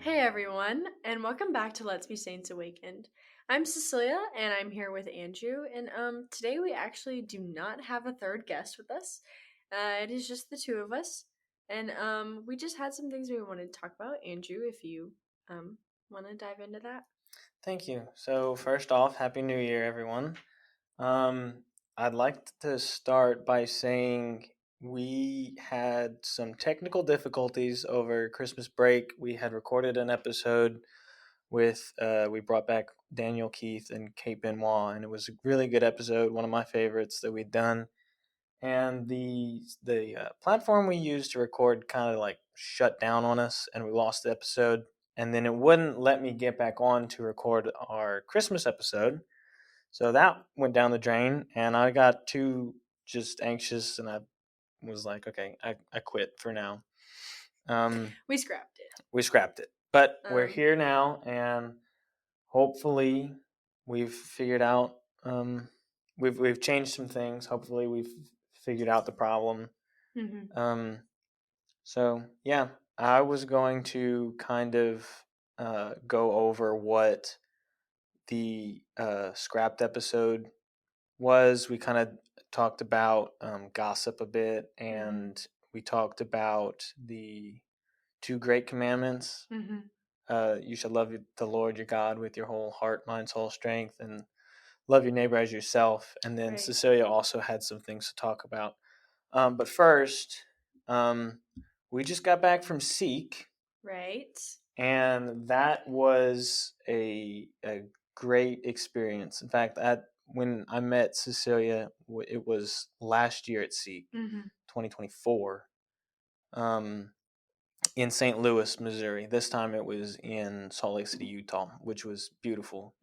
Hey everyone, and welcome back to Let's Be Saints Awakened. I'm Cecilia, and I'm here with Andrew. And today we actually do not have a third guest with us. It is just the two of us, and we just had some things we wanted to talk about. Andrew, if you want to dive into that. Thank you. So, first off, Happy New Year, everyone. Um, I'd like to start by saying we had some technical difficulties over Christmas break. We had recorded an episode we brought back Daniel Keith and Kate Benoit, and it was a really good episode, one of my favorites that we'd done. And the platform we used to record kind of like shut down on us, and we lost the episode. And then it wouldn't let me get back on to record our Christmas episode, so that went down the drain. And I got too just anxious, and I was like, okay, I quit for now. We scrapped it. We scrapped it, but we're here now, and hopefully we've figured out. We've changed some things. Hopefully we've figured out the problem. Mm-hmm. So yeah, I was going to kind of go over what the scrapped episode was. We kind of talked about gossip a bit, and we talked about the two great commandments. You should love the Lord your God with your whole heart, mind, soul, strength, and love your neighbor as yourself. And then Right. Cecilia also had some things to talk about. But first, we just got back from Seek. Right. And that was a great experience. In fact, when I met Cecilia, it was last year at Seek, 2024, in St. Louis, Missouri. This time it was in Salt Lake City, Utah, which was beautiful.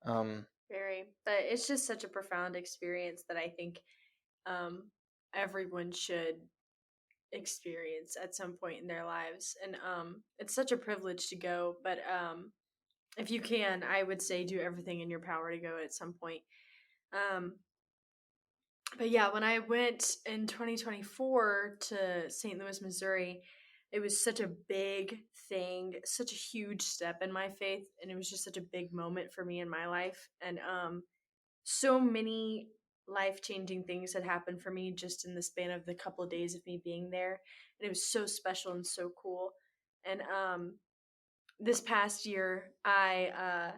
Very. But it's just such a profound experience that I think everyone should experience at some point in their lives. And it's such a privilege to go, but if you can, I would say do everything in your power to go at some point. um but yeah, when I went in 2024 to St. Louis, Missouri, it was such a big thing, such a huge step in my faith, and it was just such a big moment for me in my life. And so many life-changing things had happened for me just in the span of the couple of days of me being there, and it was so special and so cool. And this past year, I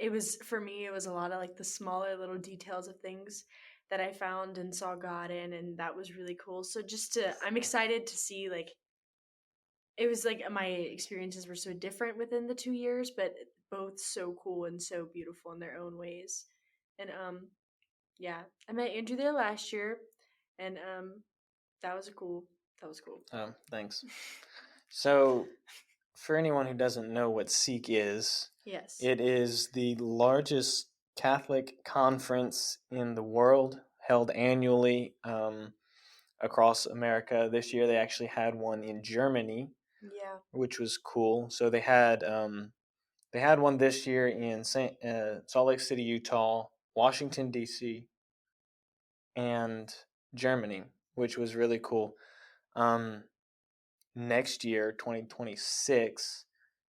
it was, for me, it was a lot of like the smaller little details of things that I found and saw God in, and that was really cool. So I'm excited to see, like, it was like my experiences were so different within the 2 years, but both so cool and so beautiful in their own ways. And yeah, I met Andrew there last year, and that was cool. That was cool. Thanks. So, for anyone who doesn't know what Seek is, Yes, it is the largest Catholic conference in the world, held annually across America. This year, they actually had one in Germany, yeah, which was cool. So they had one this year in Salt Lake City, Utah, Washington D.C., and Germany, which was really cool. Next year, 2026,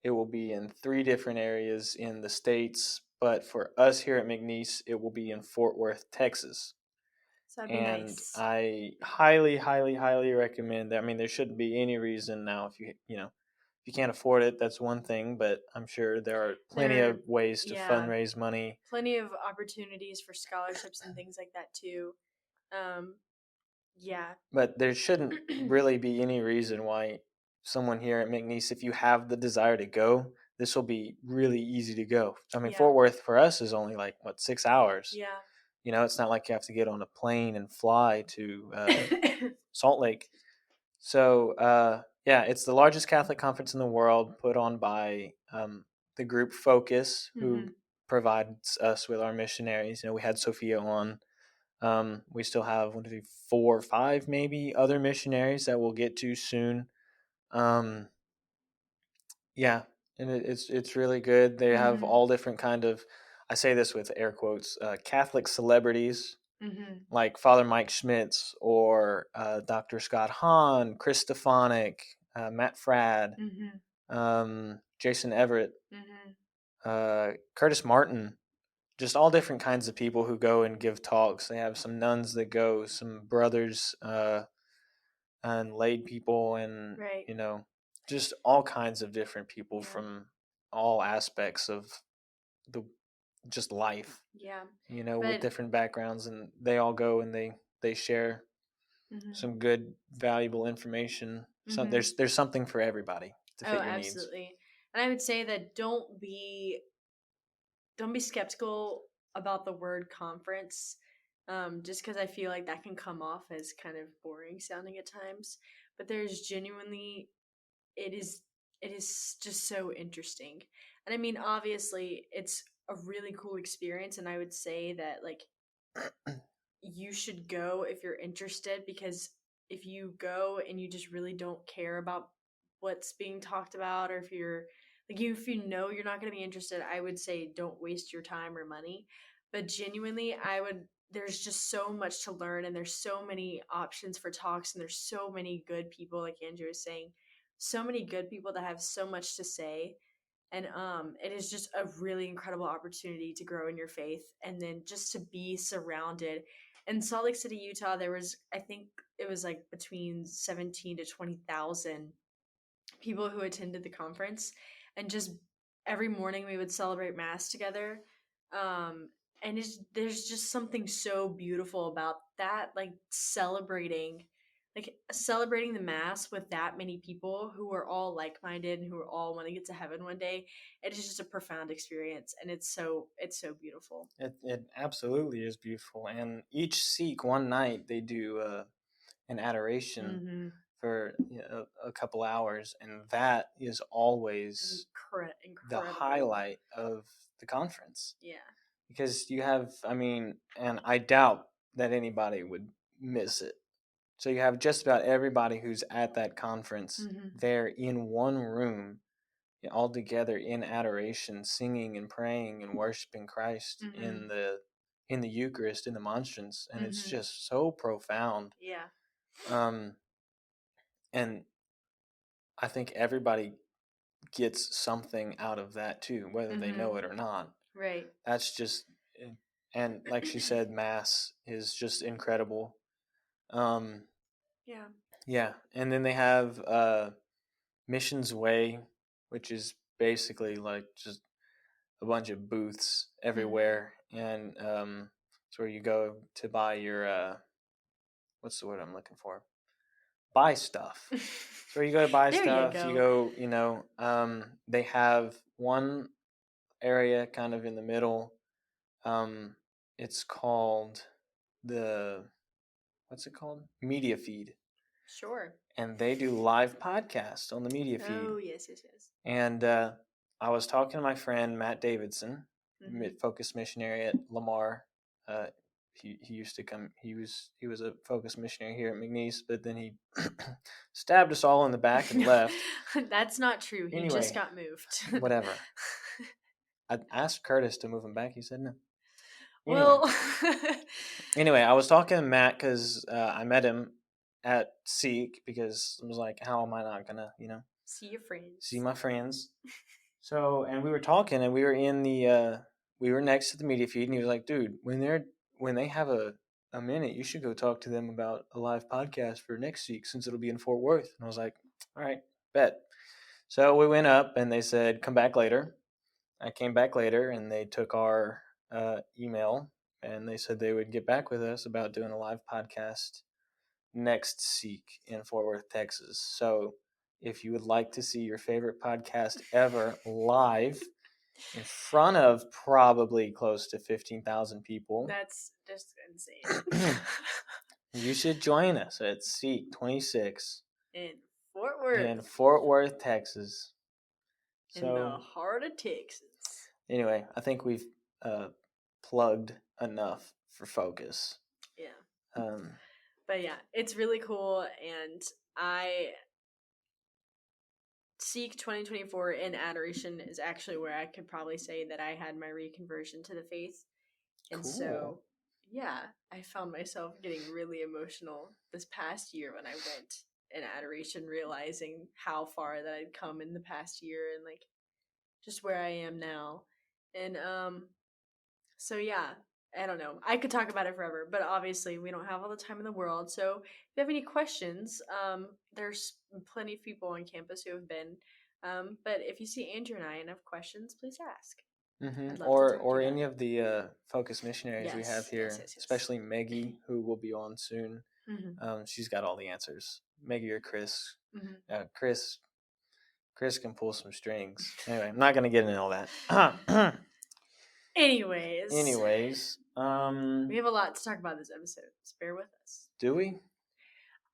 it will be in 3 different areas in the States. But for us here at McNeese, it will be in Fort Worth, Texas. so that'd be And nice. I highly, highly, highly recommend that. I mean, there shouldn't be any reason now if if you can't afford it, that's one thing. But I'm sure there are plenty of ways to fundraise money. Plenty of opportunities for scholarships and things like that too. Yeah. But there shouldn't really be any reason why someone here at McNeese, if you have the desire to go, this will be really easy to go. I mean, Yeah. Fort Worth for us is only like, 6 hours? Yeah. It's not like you have to get on a plane and fly to Salt Lake. So, yeah, it's the largest Catholic conference in the world, put on by the group Focus, who provides us with our missionaries. We had Sophia on. We still have 1, 2, 3, 4, 5, maybe other missionaries that we'll get to soon. Yeah, and it's really good. They have all different kind of, I say this with air quotes, Catholic celebrities like Father Mike Schmitz or Dr. Scott Hahn, Chris Stefanik, Matt Frad, Jason Everett, Mhm. Curtis Martin, just all different kinds of people who go and give talks. They have some nuns that go, some brothers, and laid people, and Right. just all kinds of different people Yeah. from all aspects of the just life. Yeah. With But different backgrounds, and they all go and they share mhm. some good, valuable information. So Mhm. there's something for everybody to Oh, fit your needs. absolutely. And I would say that don't be skeptical about the word conference, just because I feel like that can come off as kind of boring sounding at times. But there's genuinely it is it is just so interesting. And I mean, obviously, it's a really cool experience, and I would say that like you should go if you're interested, because if you go and you just really don't care about what's being talked about, or if you know you're not going to be interested, I would say don't waste your time or money. But genuinely, I would there's just so much to learn, and there's so many options for talks, and there's so many good people, like Andrew was saying, so many good people that have so much to say. And it is just a really incredible opportunity to grow in your faith, and then just to be surrounded. In Salt Lake City, Utah, there was, I think it was like between 17 to 20,000 people who attended the conference. And just every morning we would celebrate mass together. um and there's just something so beautiful about that, like celebrating the mass with that many people who are all like-minded and who are all want to get to heaven one day. It is just a profound experience, and it's so beautiful. It absolutely is beautiful. And each Sikh one night they do an adoration Mm-hmm. for a couple hours, and that is always the Incredible. highlight of the conference, Yeah. because you have, I mean, and I doubt that anybody would miss it. So you have just about everybody who's at that conference Mm-hmm. there in one room, all together in adoration, singing and praying and worshiping Christ Mm-hmm. in the Eucharist, in the monstrance, and it's Mm-hmm. just so profound. Yeah. Um, and I think everybody gets something out of that too, whether they Mm-hmm. know it or not. Right. That's just, and like she said, Mass is just incredible. Um, Yeah. yeah, and then they have Missions Way, which is basically like just a bunch of booths Mm-hmm. everywhere, and it's where you go to buy your what's the word I'm looking for? Buy stuff. So where you go to buy There you stuff, you go. go, they have one area kind of in the middle. Um, it's called the what's it called? Media feed, Sure. and they do live podcasts on the media feed. Oh, yes, yes, yes. And I was talking to my friend Matt Davidson, Mm-hmm. focus missionary at Lamar. Uh, he used to come. He was a focus missionary here at McNeese, but then he stabbed us all in the back and left. That's not true. He just Anyway, got moved. whatever. I asked Curtis to move him back. He said no. Anyway, Well, I was talking to Matt because I met him at Seek, because I was like, how am I not gonna, see your see friends. my friends? So, and we were talking, and we were we were next to the media feed, and he was like, dude, when they have a minute, you should go talk to them about a live podcast for next week, since it'll be in Fort Worth. And I was like, all right, bet. So we went up, and they said, come back later. I came back later, and they took our email, and they said they would get back with us about doing a live podcast next Seek in Fort Worth, Texas. So if you would like to see your favorite podcast ever live in front of probably close to 15,000 people, That's just insane. you should join us at Seek 26 In Fort Worth, in Fort Worth, Texas. in the So, heart of Texas. anyway, I think we've uh, plugged enough for focus. Yeah. Um, But yeah, it's really cool, and I Seek 2024 in adoration is actually where I could probably say that I had my reconversion to the faith. And cool. so, yeah, I found myself getting really emotional this past year when I went. and adoration, realizing how far that I'd come in the past year and like just where I am now. And so yeah, I don't know. I could talk about it forever, but obviously we don't have all the time in the world. So if you have any questions, there's plenty of people on campus who have been. But if you see Andrew and I and have questions, please ask. I'd love to talk to Or you about any it. of the focus missionaries we have Yes, yes, here, yes, yes. especially Maggie, who will be on soon. Mm-hmm. She's got all the answers. Maggie or Chris. Mm-hmm. Chris can pull some strings. Anyway, I'm not gonna get into all that. Anyways, Anyways, we have a lot to talk about this episode. So bear with us. do we?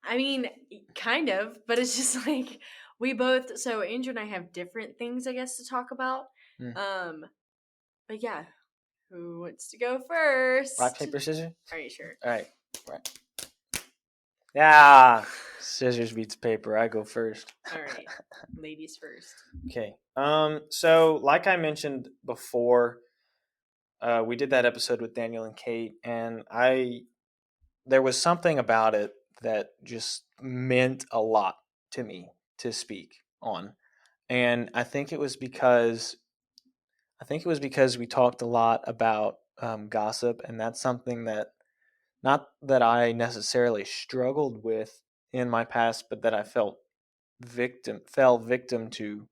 I mean, kind of, but it's just like we both. So Andrew and I have different things, I guess, to talk about. Hmm. Um, but yeah, who wants to go Rock first? paper scissors. Are you sure? All right. Right. Yeah. Scissors beats paper. I go first. All right, ladies first. Okay. So like I mentioned before, we did that episode with Daniel and Kate, and there was something about it that just meant a lot to me to speak on. And I think it was because we talked a lot about gossip, and that's something that not that I necessarily struggled with in my past, but that I fell victim to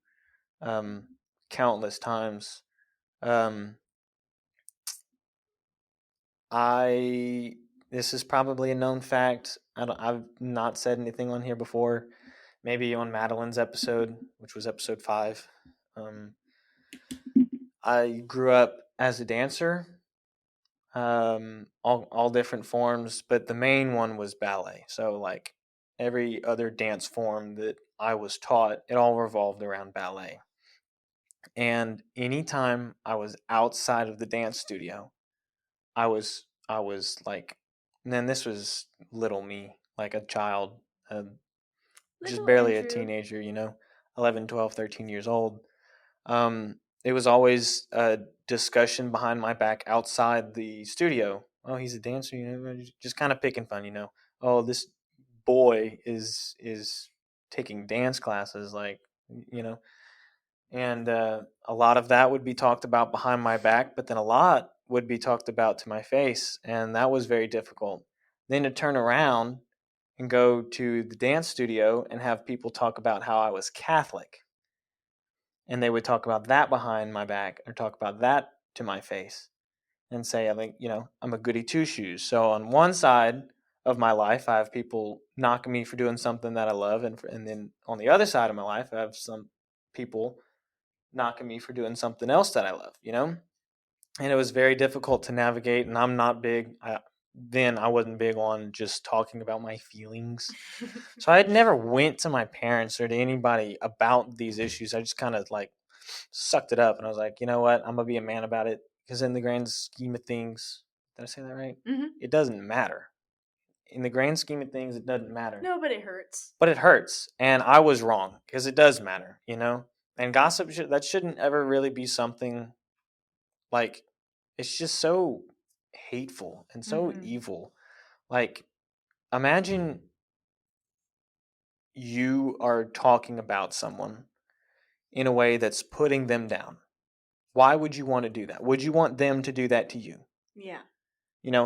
um, countless times. Um, I This is probably a known fact. I've not said anything on here before. Maybe on Madeline's episode, which was episode 5. Um, I grew up as a dancer, all different forms, but the main one was ballet. So like every other dance form that I was taught, it all revolved around ballet. And anytime I was outside of the dance studio, I was like, and then this was little me, like a child, uh, just Little barely a Andrew. teenager, 11, 12, 13 years old. It was always a discussion behind my back outside the studio. Oh, he's a dancer, just kind of picking fun. Oh, this boy is taking dance classes, like, you know, and a lot of that would be talked about behind my back, but then a lot would be talked about to my face, and that was very difficult. Then to turn around and go to the dance studio and have people talk about how I was Catholic, and they would talk about that behind my back or talk about that to my face and say, I think, I'm a goody two shoes. So on one side of my life, I have people knocking me for doing something that I love, and then on the other side of my life, I have some people knocking me for doing something else that I love. And it was very difficult to navigate. And I'm not big. I wasn't big on just talking about my feelings. So I had never went to my parents or to anybody about these issues. I just kind of like sucked it up, and I was like, you know what? I'm gonna be a man about it, because in the grand scheme of things, did I say that right? Mm-hmm. It doesn't matter. In the grand scheme of things, it doesn't matter. No, but it hurts. But it hurts, and I was wrong, because it does matter. And gossip that shouldn't ever really be something like, it's just so hateful and so Mm-hmm. evil. Like, imagine you are talking about someone in a way that's putting them down. Why would you want to do that? Would you want them to do that to you? Yeah.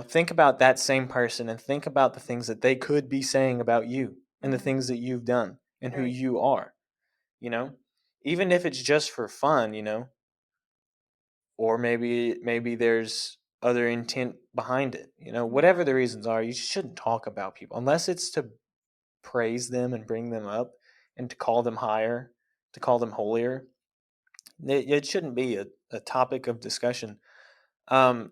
Think about that same person and think about the things that they could be saying about you and the Mm-hmm. things that you've done and who Right. you are, you know? Even if it's just for fun, or maybe there's other intent behind it. Yeah. Whatever the reasons are, you shouldn't talk about people unless it's to praise them and bring them up and to call them higher, to call them holier. It shouldn't be a topic of discussion. Um,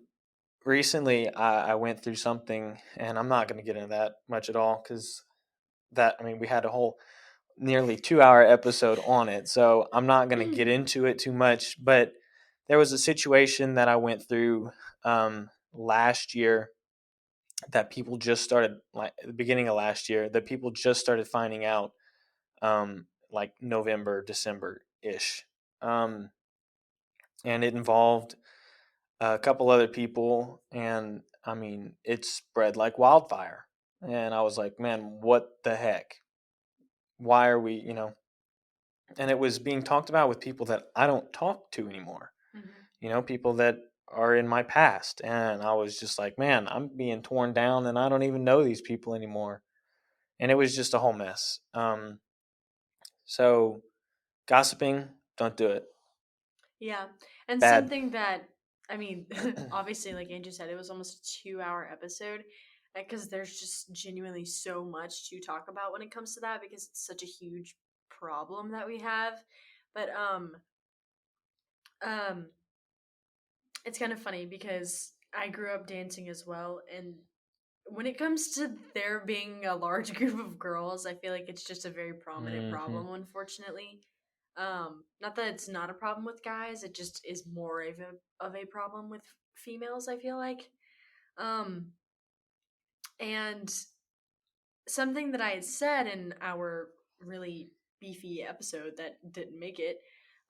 Recently, I went through something, and I'm not going to get into that much at all, because we had a whole nearly 2 hour episode on it. So I'm not going to get into it too much. But there was a situation that I went through last year, that people just started, like at the beginning of last year, that people just started finding out, like November, December ish. Um, and it involved a couple other people, and it spread like wildfire. And I was like, man, what the heck? why are we, and it was being talked about with people that I don't talk to anymore. Mm-hmm. People that are in my past, and I was just like, man, I'm being torn down, and I don't even know these people anymore, and it was just a whole mess. So gossiping, don't do it. Yeah. And Bad. something that, I mean, obviously, like Andrew said, it was almost a 2 hour episode because there's just genuinely so much to talk about when it comes to that because it's such a huge problem that we have. But um it's kind of funny because I grew up dancing as well, and when it comes to there being a large group of girls, I feel like it's just a very prominent Hmm. problem, unfortunately. Not that it's not a problem with guys, it just is more of a problem with females, I feel like. Um, and something that I had said in our really beefy episode that didn't make it,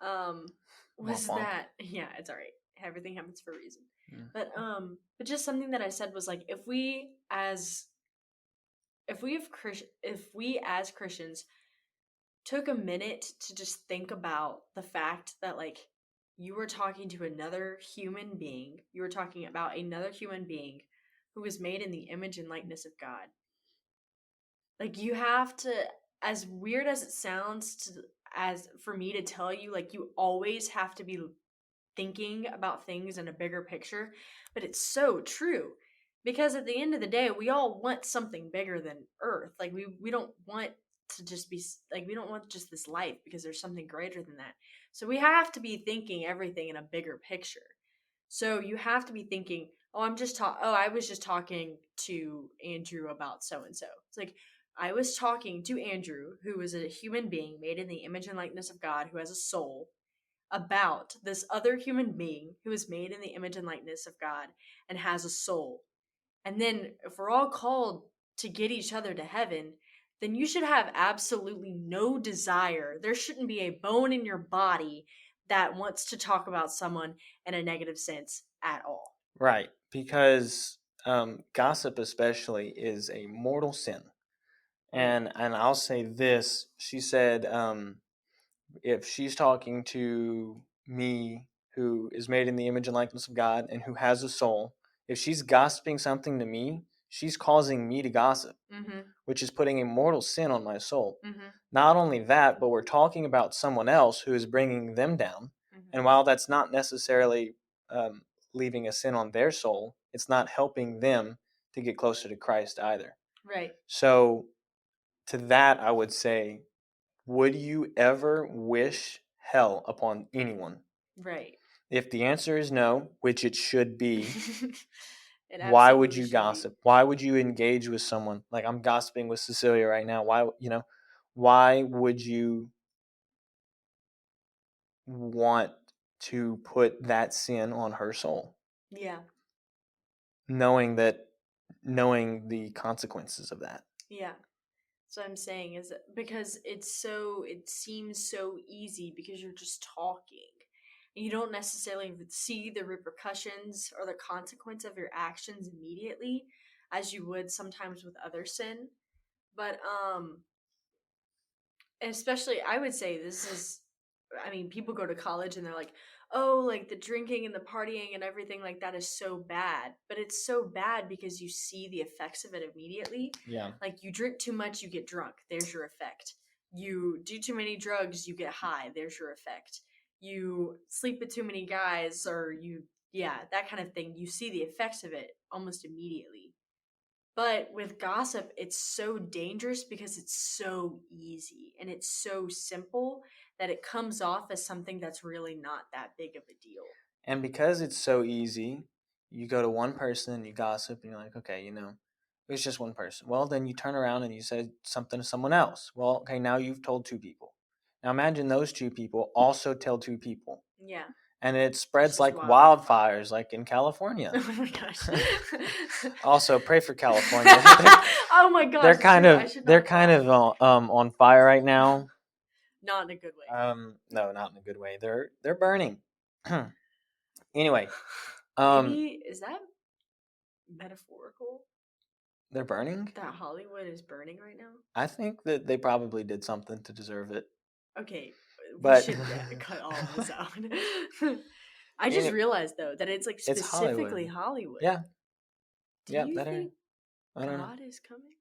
um, Womp was womp. that yeah, it's all right. Everything happens for a reason. Mm. But just something that I said was like, if we as Christians took a minute to just think about the fact that like you were talking to another human being, you were talking about another human being who was made in the image and likeness of God. Like you have to, as weird as it sounds to as for me to tell you, like you always have to be thinking about things in a bigger picture, but it's so true. Because at the end of the day, we all want something bigger than Earth. Like we don't want to just be like we don't want just this life because there's something greater than that. So we have to be thinking everything in a bigger picture. So you have to be thinking, oh, I was just talking to Andrew about so and so. It's like I was talking to Andrew, who is a human being made in the image and likeness of God, who has a soul, about this other human being who is made in the image and likeness of God and has a soul. And then if we're all called to get each other to heaven, then you should have absolutely no desire. There shouldn't be a bone in your body that wants to talk about someone in a negative sense at all. Right, because gossip especially is a mortal sin. Right. And I'll say this: she said, if she's talking to me, who is made in the image and likeness of God and who has a soul, if she's gossiping something to me, she's causing me to gossip, Mm-hmm. which is putting a mortal sin on my soul. Mm-hmm. Not only that, but we're talking about someone else who is bringing them down. And Mm-hmm. while that's not necessarily um, leaving a sin on their soul, it's not helping them to get closer to Christ either. Right. So, to that, I would say, would you ever wish hell upon anyone? Right. If the answer is no, which it should be, It why would absolutely you should be. gossip? Why would you engage with someone? Like I'm gossiping with Cecilia right now. Why would you want to put that sin on her soul, Yeah. knowing that knowing the consequences of that? Yeah. So I'm saying is because it seems so easy because you're just talking. And you don't necessarily see the repercussions or the consequence of your actions immediately as you would sometimes with other sin. But especially I would say this is I mean, people go to college and they're like, oh, like the drinking and the partying and everything like that is so bad. But it's so bad because you see the effects of it immediately. Yeah. Like you drink too much, you get drunk. There's your effect. You do too many drugs, you get high. There's your effect. You sleep with too many guys, or yeah, that kind of thing. You see the effects of it almost immediately. But with gossip, it's so dangerous because it's so easy and it's so simple that it comes off as something that's really not that big of a deal. And because it's so easy, you go to one person and you gossip and you're like, okay, it was just one person. Well, then you turn around and you said something to someone else. Well, okay, now you've told two people. Now imagine those two people also tell two people. Yeah, And it it's spreads just like wildfire. wildfires, like in California. Oh my gosh. Also, pray for California. Oh my they're gosh, kind true. I of should they're not kind laugh. of on fire right now. Not in a good way. No, not in a good way. They're burning. Anyway, um, Maybe is that metaphorical? They're burning? that Hollywood is burning right now? I think that they probably did something to deserve it. Okay, we But should cut all of this out. I just any, realized though that it's like it's specifically Hollywood. Hollywood. Yeah, Do yeah, you that area. think I don't know. God is coming?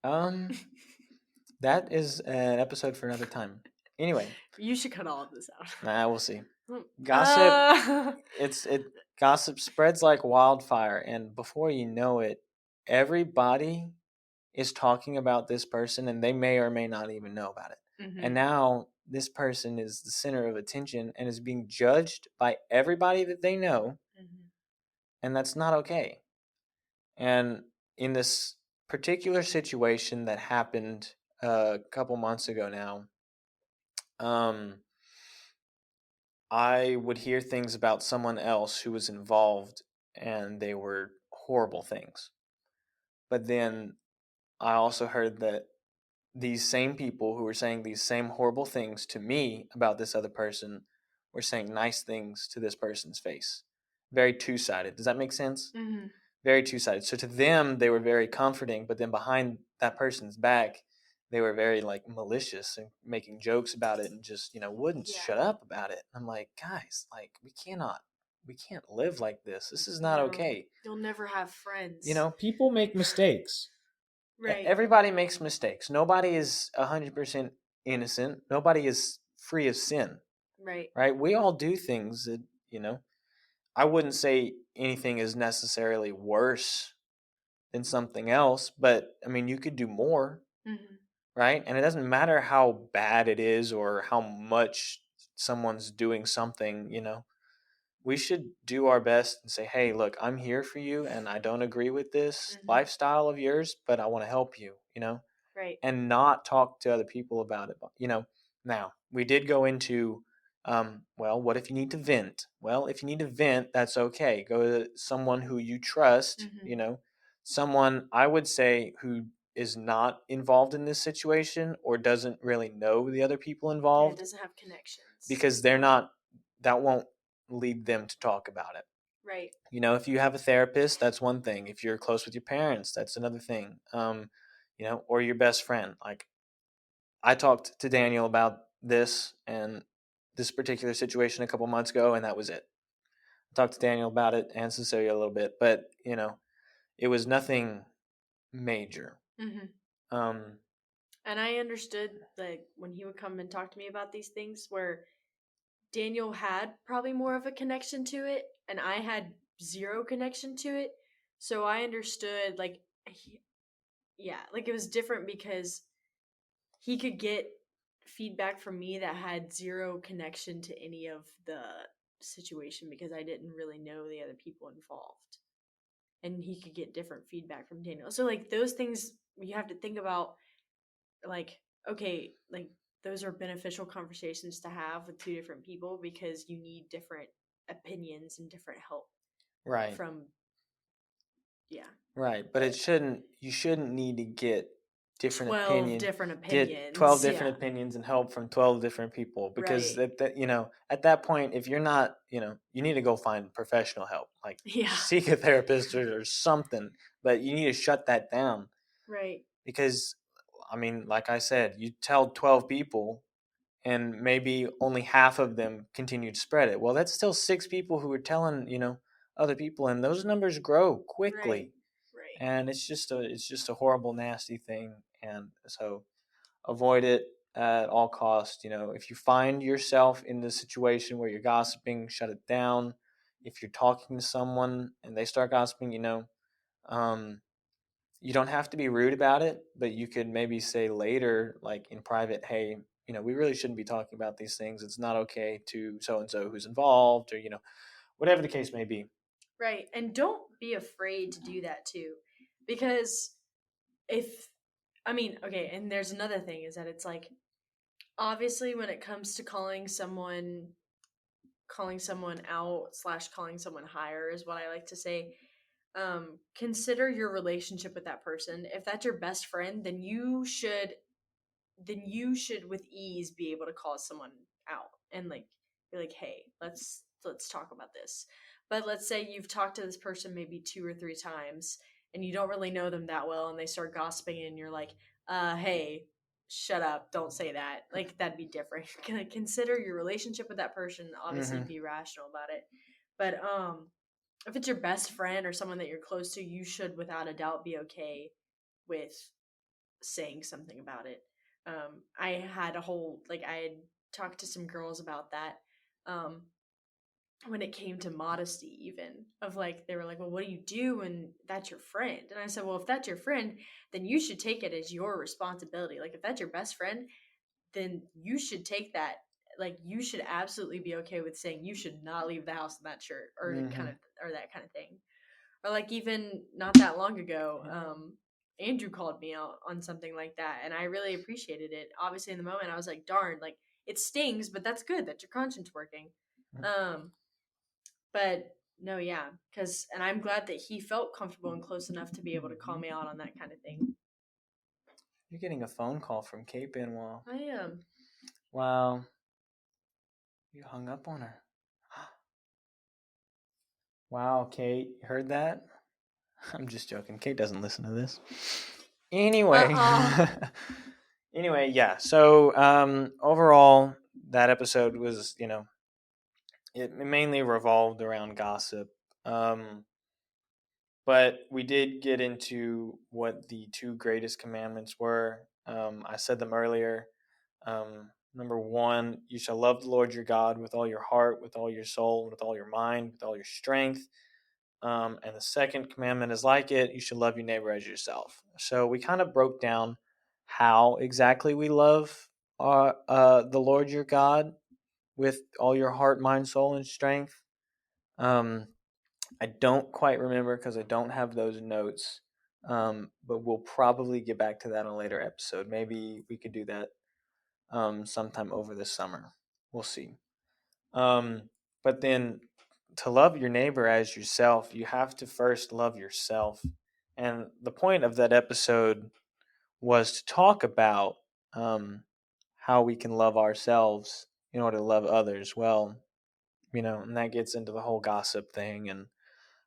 Um, that is an episode for another time. Anyway, You should cut all of this out. we'll see. Hmm. Gossip, it gossip spreads like wildfire, and before you know it, everybody is talking about this person, and they may or may not even know about it. And Mhm. now this person is the center of attention and is being judged by everybody that they know, Mhm. and that's not okay. And in this particular situation that happened a couple months ago now, um, I would hear things about someone else who was involved, and they were horrible things. But then I also heard that these same people who were saying these same horrible things to me about this other person were saying nice things to this person's face. Very two sided. Does that make sense? Mhm. Very two sided. So to them, they were very comforting, but then behind that person's back, they were very like malicious and making jokes about it and just, wouldn't Yeah. shut up about it. I'm like, guys, like, we can't live like this. This is not No, okay. you'll never have You friends. know, People make mistakes. Right. everybody makes mistakes. Nobody is 100% innocent. Nobody is free of sin, Right. right? We all do things that, I wouldn't say anything is necessarily worse than something else, but I mean, you could do more, Mhm. right? And it doesn't matter how bad it is or how much someone's doing something, we should do our best and say, hey, look, I'm here for you and I don't agree with this Mhm. lifestyle of yours, but I want to help you, Right. and not talk to other people about it. Now we did go into, well, what if you need to vent? Well, if you need to vent, that's okay. Go to someone who you trust, Mhm. someone I would say who is not involved in this situation or doesn't really know the other people Yeah, it involved, doesn't have connections. because they're not, that won't lead them to talk about it. Right. If you have a therapist, that's one thing. If you're close with your parents, that's another thing. Or your best friend. Like, I talked to Daniel about this and this particular situation a couple months ago, and that was it. I talked to Daniel about it and Cecilia a little bit, but it was nothing major. Mhm. Um, And I understood like when he would come and talk to me about these things where Daniel had probably more of a connection to it and I had zero connection to it. So I understood like yeah, like it was different because he could get feedback from me that had zero connection to any of the situation because I didn't really know the other people involved. And he could get different feedback from Daniel. So like those things you have to think about like okay, like those are beneficial conversations to have with two different people because you need different opinions and different help right, from yeah. right. But But you shouldn't need to get different 12 opinion, different get 12 opinions. different Yeah. opinions and help from 12 different people, because Right. at that point, if you're not, you need to go find professional help, like Yeah. seek a therapist or something, but you need to shut that down. Right. Because I mean, like I said, you tell 12 people and maybe only half of them continue to spread it. Well, that's still six people who are telling, other people, and those numbers grow Right. quickly. Right. And it's just a horrible, nasty thing. And so avoid it at all costs. If you find yourself in the situation where you're gossiping, shut it down. If you're talking to someone and they start gossiping, um, you don't have to be rude about it, but you could maybe say later, like in private, hey, we really shouldn't be talking about these things. It's not okay to so and so who's involved, or whatever the case may be. Right. And don't be afraid to do that too. Because if, I mean, okay, and there's another thing is that it's like, obviously, when it comes to calling someone out slash calling someone higher is what I like to say. Consider your relationship with that person. If that's your best friend, then you should with ease be able to call someone out and like be like, hey, let's talk about this. But let's say you've talked to this person maybe two or three times and you don't really know them that well, and they start gossiping, and you're like, hey, shut up, don't say that. Like, that'd be different. Consider your relationship with that person, obviously Mm-hmm. be rational about it. But if it's your best friend or someone that you're close to, you should without a doubt be okay with saying something about it. I had a whole, like, I had talked to some girls about that. Um, when it came to modesty, even of like, they were like, well, what do you do when that's your friend? And I said, well, if that's your friend, then you should take it as your responsibility. Like, if that's your best friend, then you should take that. Like, you should absolutely be okay with saying you should not leave the house in that shirt, or Mm-hmm. kind of, or that kind of thing. Or like, even not that long ago, Andrew called me out on something like that, and I really appreciated it. Obviously, in the moment, I was like, darn, like, it stings, but that's good that your conscience working. um but no, yeah, because, and I'm glad that he felt comfortable and close enough to be able to call me out on that kind of thing. You're getting a phone call from Kate Benoit. I am. Wow. You hung up on her. Wow, Kate, you heard that? I'm just joking. Kate doesn't listen to this. Anyway. Uh-uh. Anyway, yeah. So overall, that episode was, it mainly revolved around gossip. Um, but we did get into what the two greatest commandments were. I said them earlier. Number one, you shall love the Lord your God with all your heart, with all your soul, with all your mind, with all your strength. And the second commandment is like it, you should love your neighbor as yourself. So we kind of broke down how exactly we love the Lord your God with all your heart, mind, soul, and strength. Um, I don't quite remember because I don't have those notes, but we'll probably get back to that in a later episode. Maybe we could do that sometime over the summer. We'll see. Um, but then to love your neighbor as yourself, you have to first love yourself. And the point of that episode was to talk about how we can love ourselves in order to love others well, and that gets into the whole gossip thing and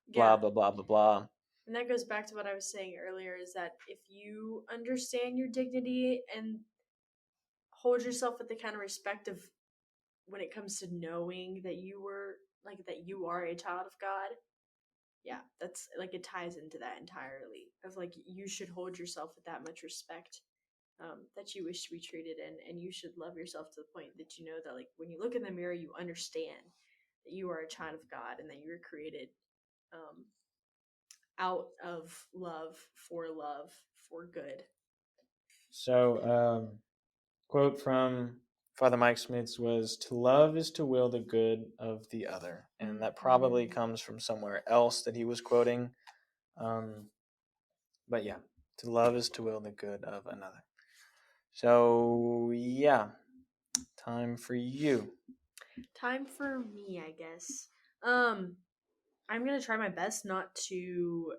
blah, Yeah. blah, blah, blah, blah. And that goes back to what I was saying earlier, is that if you understand your dignity and hold yourself with the kind of respect of, when it comes to knowing that you were, like, that you are a child of God, yeah, that's like, it ties into that entirely, of like, you should hold yourself with that much respect, that you wish to be treated in, and you should love yourself to the point that you know that, like, when you look in the mirror, you understand that you are a child of God, and that you were created, um, out of love, for good. So, quote from Father Mike Smith's was, to love is to will the good of the other. And that probably Mm-hmm. comes from somewhere else that he was quoting. Um, but yeah, to love is to will the good of another. So, yeah, time for you. Time for me, I guess. Um, I'm gonna try my best not to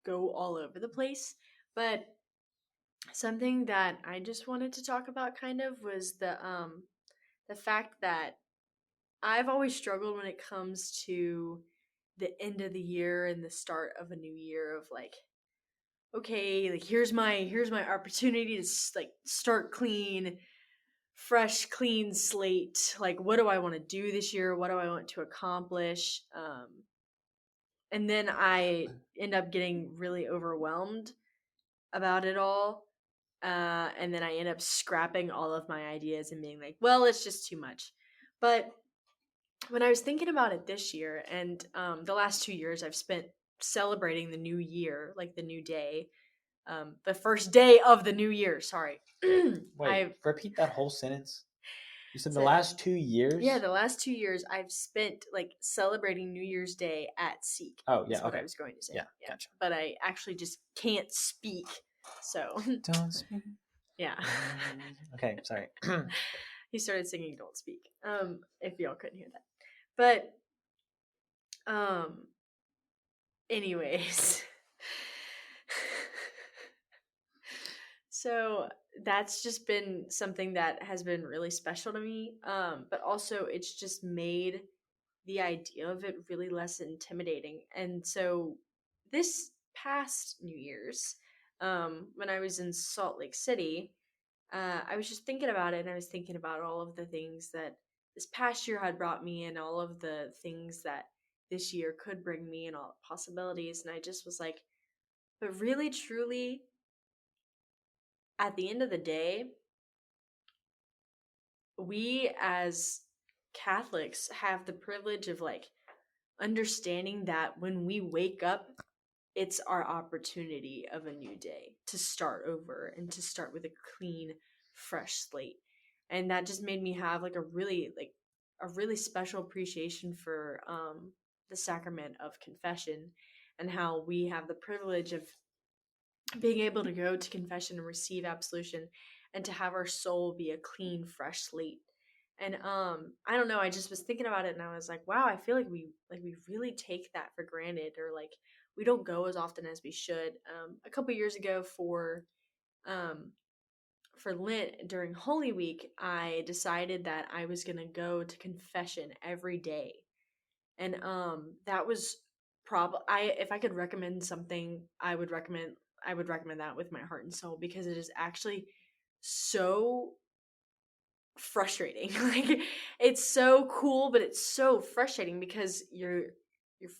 go all over the place, but something that I just wanted to talk about kind of was the fact that I've always struggled when it comes to the end of the year and the start of a new year, of like, okay, like, here's my opportunity to like start clean, fresh, clean slate. Like, what do I want to do this year? What do I want to accomplish? And then I end up getting really overwhelmed about it all. And then I end up scrapping all of my ideas and being like, well, it's just too much. But when I was thinking about it this year, and the last 2 years I've spent celebrating the new year, like the new day, the first day of the new year. Sorry, Wait, I've repeat that whole sentence. You said the said, last 2 years? yeah, the last 2 years I've spent like celebrating New Year's Day at Seek. Oh, Is yeah, what I okay. was going to say. Yeah, Yeah, gotcha. but I actually just can't speak. So Don't speak. yeah, Okay, sorry. he started singing "Don't Speak." If y'all couldn't hear that, but anyways, so that's just been something that has been really special to me. But also it's just made the idea of it really less intimidating. And so this past New Year's, when I was in Salt Lake City, I was just thinking about it, and I was thinking about all of the things that this past year had brought me, and all of the things that this year could bring me, and all the possibilities. And I just was like, but really, truly, at the end of the day, we as Catholics have the privilege of like understanding that when we wake up, it's our opportunity of a new day to start over and to start with a clean, fresh slate. And that just made me have a really special appreciation for the sacrament of confession, and how we have the privilege of being able to go to confession and receive absolution, and to have our soul be a clean, fresh slate. And I don't know, I just was thinking about it, and I was like, wow, I feel like we really take that for granted, or like we don't go as often as we should. A couple years ago, um for Lent during Holy Week, I decided that I was going to go to confession every day. And that was probably, I if I could recommend something, I would recommend that with my heart and soul, because it is actually so frustrating. Like, it's so cool, but it's so frustrating because you're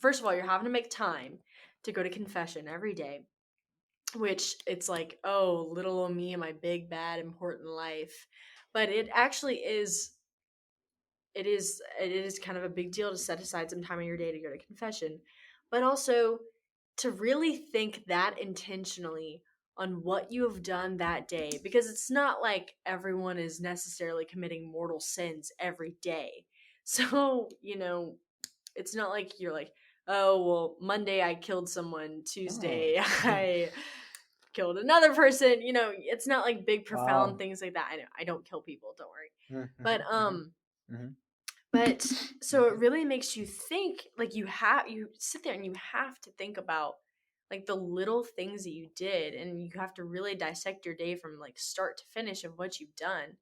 first of all, you're having to make time to go to confession every day, which it's like, oh, little old me and my big bad important life. But it is kind of a big deal to set aside some time in your day to go to confession, but also to really think that intentionally on what you have done that day, because it's not like everyone is necessarily committing mortal sins every day. So, it's not like you're like, oh, well, Monday I killed someone, Oh. Tuesday I killed another person. It's not like big profound Wow. things like that. I know I don't kill people, don't worry. Mm-hmm, But mm-hmm, mm-hmm, so it really makes you think, like, you sit there and you have to think about like the little things that you did, and you have to really dissect your day from like start to finish of what you've done.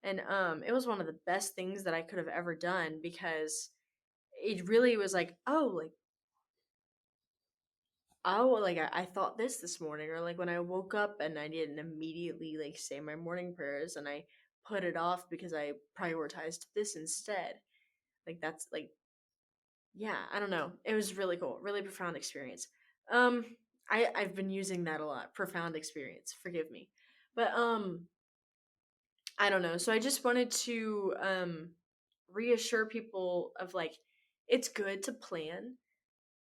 And it was one of the best things that I could have ever done, because it really was like, I thought this morning, or like when I woke up and I didn't immediately like say my morning prayers, and I put it off because I prioritized this instead. Like, that's like, yeah, I don't know. It was really cool, really profound experience. Um, I've been using that a lot. Profound experience. Forgive me, but I don't know. So I just wanted to reassure people of like, it's good to plan.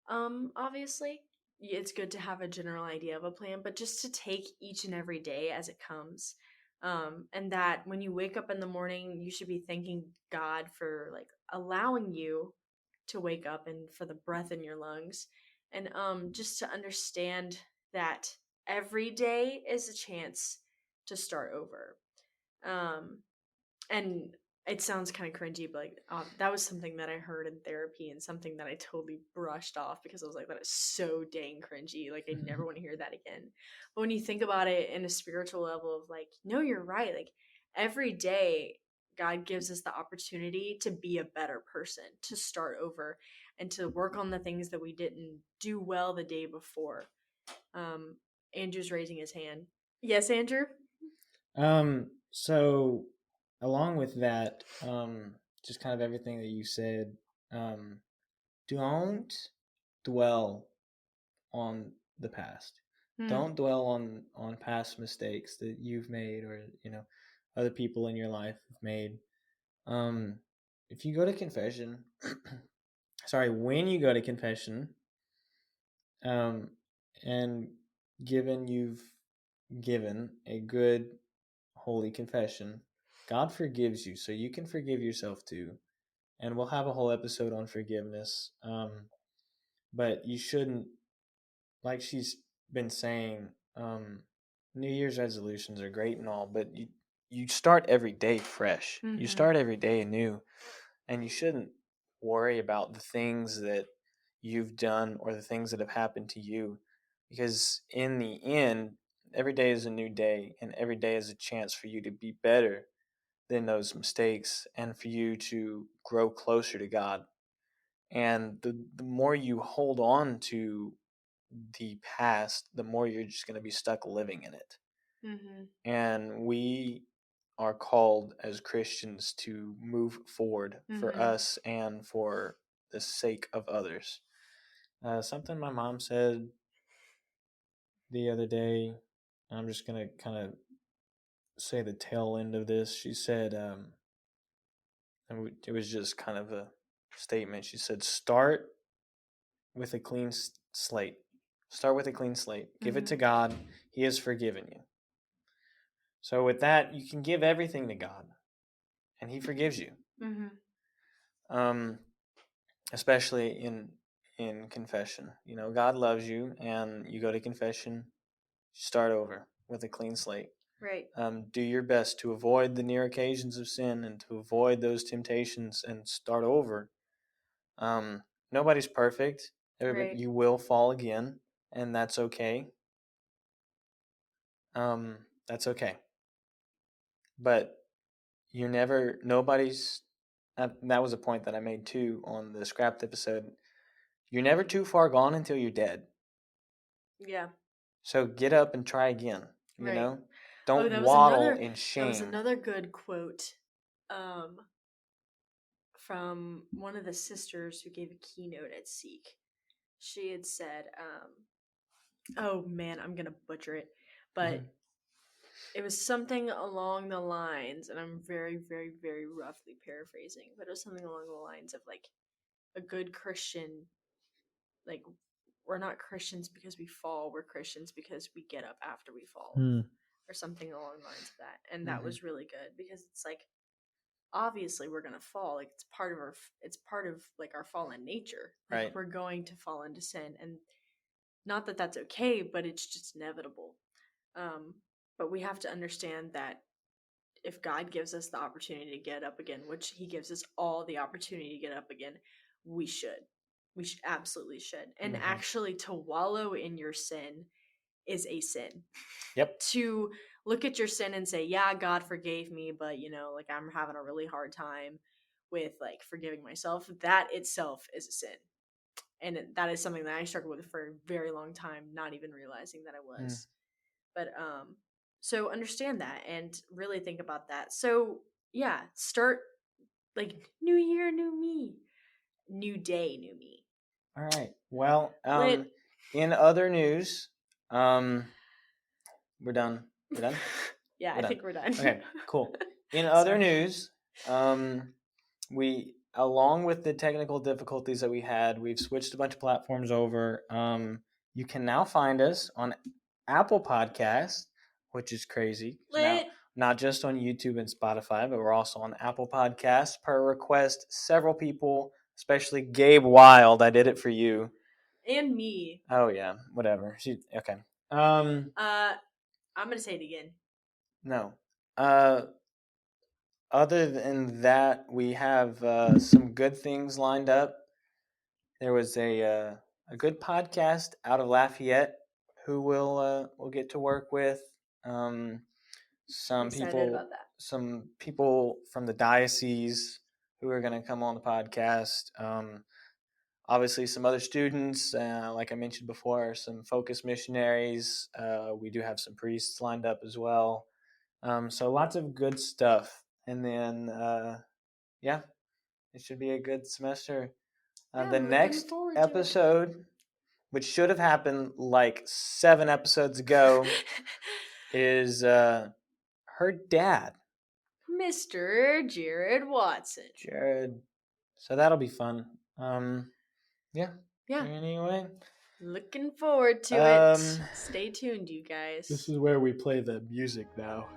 Obviously, it's good to have a general idea of a plan, but just to take each and every day as it comes. And that when you wake up in the morning, you should be thanking God for like allowing you to wake up, and for the breath in your lungs. And just to understand that every day is a chance to start over. Um, and it sounds kind of cringy, but like, that was something that I heard in therapy, and something that I totally brushed off because I was like, that is so dang cringy. Like, I never want to hear that again. But when you think about it in a spiritual level of like, no, you're right. Like, every day, God gives us the opportunity to be a better person, to start over, and to work on the things that we didn't do well the day before. Um, Andrew's raising his hand. Yes, Andrew? So along with that, just kind of everything that you said, um, don't dwell on the past. Hmm. Don't dwell on past mistakes that you've made, or other people in your life have made. Um, if you go to confession, sorry, when you go to confession, um, and given you've given a good holy confession, God forgives you, so you can forgive yourself too. And we'll have a whole episode on forgiveness. But you shouldn't, like she's been saying, New Year's resolutions are great and all, but you start every day fresh. You Mm-hmm. start every day anew, and you shouldn't worry about the things that you've done or the things that have happened to you, because in the end, every day is a new day, and every day is a chance for you to be better than those mistakes and for you to grow closer to God. And the more you hold on to the past, the more you're just going to be stuck living in it. Mm-hmm. And we are called as Christians to move forward for Mm-hmm. us and for the sake of others. Something my mom said the other day, I'm just going to kind of say the tail end of this. She said, and it was just kind of a statement. She said, start with a clean slate. Start with a clean slate. Give it Mm-hmm. to God. He has forgiven you. So with that, you can give everything to God, and He forgives you. Mm-hmm. Um, especially in confession. You know, God loves you, and you go to confession. Start over with a clean slate. Right. Do your best to avoid the near occasions of sin and to avoid those temptations and start over. Nobody's perfect. Right. You will fall again, and that's okay. That's okay. But you're never, nobody's, that was a point that I made too on the scrapped episode. You're never too far gone until you're dead. Yeah. So get up and try again, you Right. know? Oh, Don't waddle in that was shame. another good quote um from one of the sisters who gave a keynote at Seek. She had said, oh man, I'm gonna butcher it, but Mhm. it was something along the lines, and I'm very, very, very roughly paraphrasing, but it was something along the lines of like a good Christian, like we're not Christians because we fall, we're Christians because we get up after we fall, Hmm. or something along the lines of that. And that Mhm. was really good because it's like obviously we're gonna fall, like it's part of like our fallen nature, like Right. we're going to fall into sin, and not that that's okay, but it's just inevitable. um but we have to understand that if God gives us the opportunity to get up again, which He gives us all the opportunity to get up again, we should. We should absolutely should. And Mhm. actually, to wallow in your sin is a sin. Yep. To look at your sin and say, yeah, God forgave me, but like I'm having a really hard time with like forgiving myself, that itself is a sin. And that is something that I struggled with for a very long time, not even realizing that I Mm. was. But so understand that and really think about that. So yeah, start like new year, new me, new day, new me. All right. Well, Lit. in other news, um, we're done. We're done. Yeah, We're I done. think we're done. Okay. Cool. In other Sorry. news, we, along with the technical difficulties that we had, we've switched a bunch of platforms over. You can now find us on Apple Podcasts, which is crazy. Now, Lit. not just on YouTube and Spotify, but we're also on Apple Podcasts per request. Several people, especially Gabe Wild, I did it for you. And me. Oh yeah, whatever. Okay. I'm gonna say it again. No. Uh, Other than that, we have some good things lined up. There was a good podcast out of Lafayette who we'll get to work with. Um, I'm some excited people about that. some people from the diocese who are going to come on the podcast. Obviously, some other students, like I mentioned before, some focus missionaries. We do have some priests lined up as well. So lots of good stuff. And then, yeah, it should be a good semester. Yeah, The I'm looking next forward to it. episode, which should have happened like 7 episodes ago, is her dad, Mr. Jared Watson. Jared. So that'll be fun. Yeah. Yeah, Anyway, looking forward to it. um, Stay tuned, you this guys. is where we play the music now.